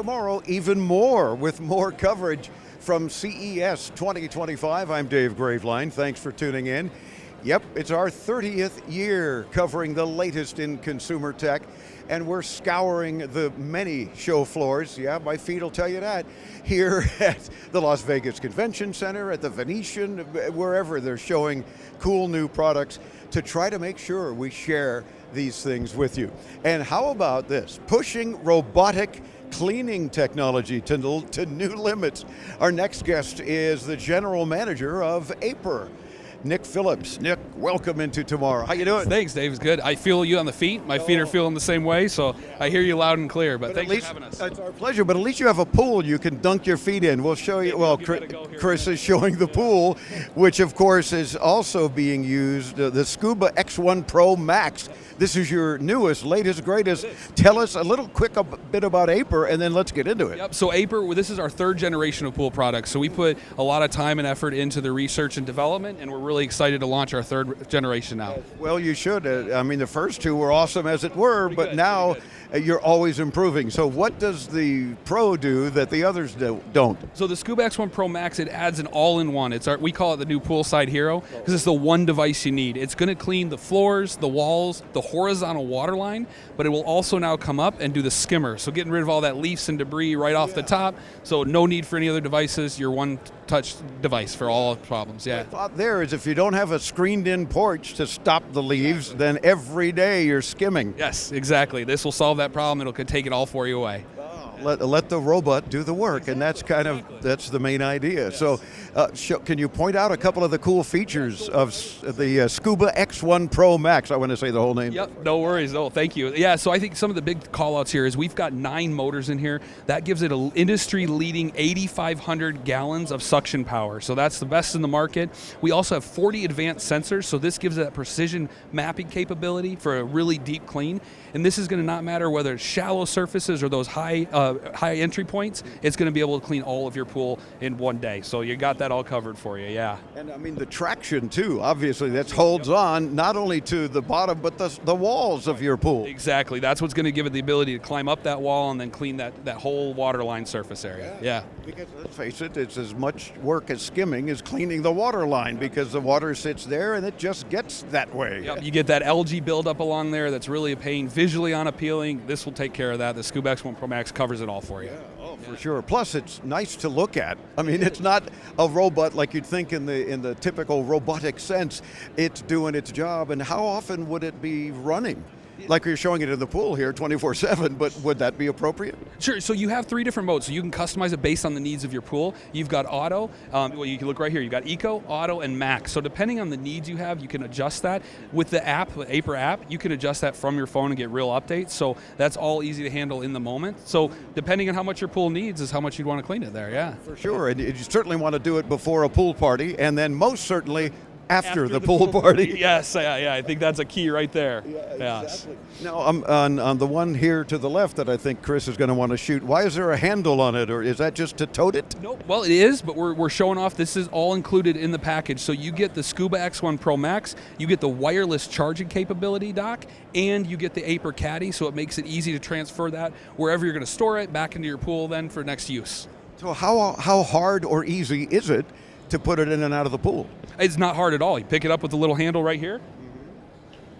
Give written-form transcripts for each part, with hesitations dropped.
tomorrow, even more with more coverage from CES 2025. I'm Dave Graveline. Thanks for tuning in. Yep, it's our 30th year covering the latest in consumer tech, and we're scouring the many show floors, yeah, my feet will tell you that, here at the Las Vegas Convention Center, at the Venetian, wherever they're showing cool new products to try to make sure we share these things with you. And how about this? Pushing robotic cleaning technology to new limits. Our next guest is the general manager of Aiper, Nick Phillips. Nick, welcome into tomorrow. How you doing? Thanks, Dave. It's good. I feel you on the feet. My feet are feeling the same way, so I hear you loud and clear. But thanks for having us. It's our pleasure, but at least you have a pool you can dunk your feet in. We'll show you. Well, Chris is showing the pool, which of course is also being used, the Scuba X1 Pro Max. This is your newest, latest, greatest. Tell us a little quick bit about Aiper, and then let's get into it. Yep, so Aiper, this is our third generation of pool products. So we put a lot of time and effort into the research and development, and we're really excited to launch our third generation now. Well, you should. I mean, the first two were awesome as it were, but now you're always improving. So what does the Pro do that the others don't? So the Scuba X1 Pro Max, it adds an all-in-one. We call it the new poolside hero, because it's the one device you need. It's going to clean the floors, the walls, the horizontal water line, but it will also now come up and do the skimmer. So getting rid of all that leaves and debris right off the top. So no need for any other devices. Your one-touch device for all problems. Yeah. The thought there is if you don't have a screened-in porch to stop the leaves, then every day you're skimming. Yes, exactly. This will solve that problem. It'll take it all for you away. Let the robot do the work, and that's that's the main idea. Yes. So can you point out a couple of the cool features of the Scuba X1 Pro Max? I want to say the whole name. Yep, no worries. Oh, thank you. Yeah, so I think some of the big call-outs here is we've got 9 motors in here. That gives it an industry-leading 8,500 gallons of suction power. So that's the best in the market. We also have 40 advanced sensors, so this gives it that precision mapping capability for a really deep clean. And this is going to not matter whether it's shallow surfaces or those high entry points. It's going to be able to clean all of your pool in one day. So you got that all covered for you, yeah. And I mean the traction too, obviously, that holds on not only to the bottom, but the walls of your pool. Exactly, that's what's going to give it the ability to climb up that wall and then clean that whole waterline surface area, yeah. Because let's face it, it's as much work as skimming as cleaning the water line, because the water sits there and it just gets that way. Yep, you get that algae buildup along there that's really a pain, visually unappealing. This will take care of that. The Scuba X1 Pro Max covers it all for you. Yeah. Oh, for sure. Plus, it's nice to look at. I mean, it's not a robot like you'd think in the typical robotic sense. It's doing its job. And how often would it be running? Like you're showing it in the pool here 24/7, but would that be appropriate? Sure, so you have 3 different modes, so you can customize it based on the needs of your pool. You've got auto, well you can look right here, you've got eco, auto, and max. So depending on the needs you have, you can adjust that. With the app, the Aiper app, you can adjust that from your phone and get real updates, so that's all easy to handle in the moment. So depending on how much your pool needs is how much you'd want to clean it there, yeah. For sure, and you certainly want to do it before a pool party, and then most certainly after the pool party. Yes, yeah, I think that's a key right there. Yeah, exactly. Now, on the one here to the left that I think Chris is going to want to shoot, why is there a handle on it, or is that just to tote it? Nope. Well, it is, but we're showing off. This is all included in the package. So you get the Scuba X1 Pro Max, you get the wireless charging capability dock, and you get the Aiper Caddy, so it makes it easy to transfer that wherever you're going to store it back into your pool then for next use. So how hard or easy is it to put it in and out of the pool? It's not hard at all. You pick it up with the little handle right here.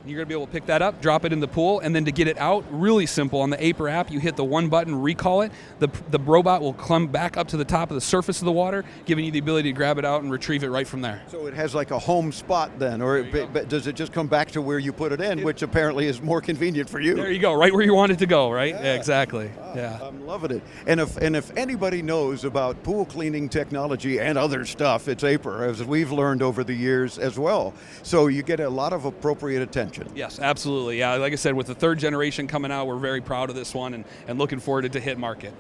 You're going to be able to pick that up, drop it in the pool, and then to get it out, really simple. On the Aiper app, you hit the one button, recall it. The robot will come back up to the top of the surface of the water, giving you the ability to grab it out and retrieve it right from there. So it has like a home spot then, or does it just come back to where you put it in, which apparently is more convenient for you? There you go, right where you want it to go, right? Yeah, exactly. Yeah. I'm loving it. And if anybody knows about pool cleaning technology and other stuff, it's Aiper, as we've learned over the years as well. So you get a lot of appropriate attention. Yes, absolutely. Yeah, like I said, with the 3rd generation coming out, we're very proud of this one and looking forward to hit market.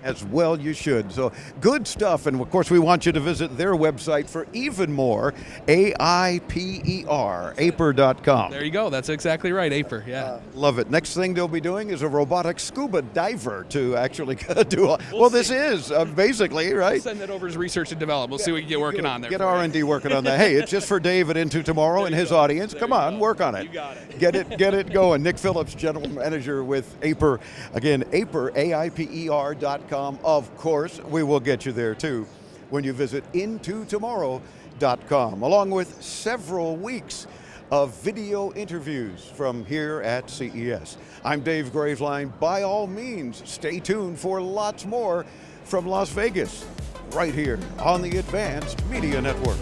As well you should. So good stuff. And of course we want you to visit their website for even more, AIPER, Aiper.com. There you go. That's exactly right, Aiper. Yeah. Love it. Next thing they'll be doing is a robotic scuba diver to actually do all. Well, this is basically, right? Send that over as research and development. We'll see what we can get working on there. Get R&D working on that. Hey, it's just for David Into Tomorrow and his audience. Come on, work on it. You got it. Get it going. Nick Phillips, General Manager with Aiper. Again, Aiper, AIPER.com. Of course, we will get you there too when you visit intotomorrow.com, along with several weeks of video interviews from here at CES. I'm Dave Graveline. By all means, stay tuned for lots more from Las Vegas, right here on the Advanced Media Network.